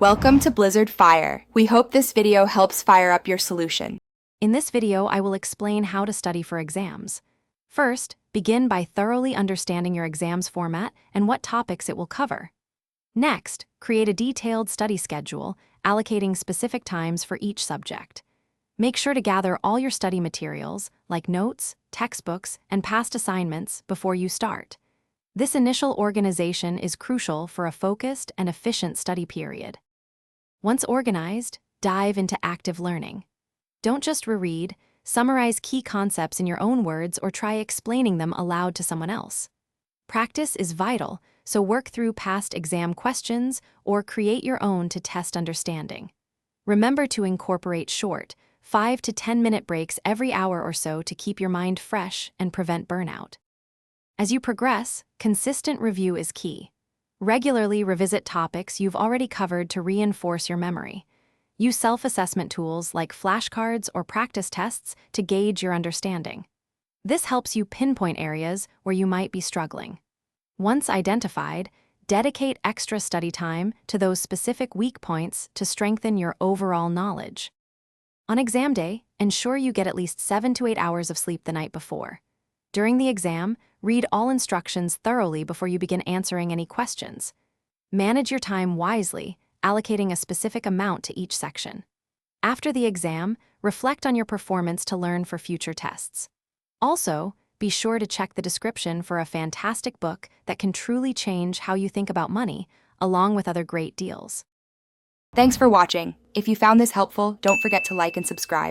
Welcome to Blizzard Fire. We hope this video helps fire up your solution. In this video, I will explain how to study for exams. First, begin by thoroughly understanding your exam's format and what topics it will cover. Next, create a detailed study schedule, allocating specific times for each subject. Make sure to gather all your study materials, like notes, textbooks, and past assignments, before you start. This initial organization is crucial for a focused and efficient study period. Once organized, dive into active learning. Don't just reread, summarize key concepts in your own words or try explaining them aloud to someone else. Practice is vital, so work through past exam questions or create your own to test understanding. Remember to incorporate short, 5 to 10-minute breaks every hour or so to keep your mind fresh and prevent burnout. As you progress, consistent review is key. Regularly revisit topics you've already covered to reinforce your memory. Use self-assessment tools like flashcards or practice tests to gauge your understanding. This helps you pinpoint areas where you might be struggling. Once identified, dedicate extra study time to those specific weak points to strengthen your overall knowledge. On exam day, ensure you get at least 7 to 8 hours of sleep the night before. During the exam, read all instructions thoroughly before you begin answering any questions. Manage your time wisely, allocating a specific amount to each section. After the exam, reflect on your performance to learn for future tests. Also, be sure to check the description for a fantastic book that can truly change how you think about money, along with other great deals. Thanks for watching. If you found this helpful, don't forget to like and subscribe.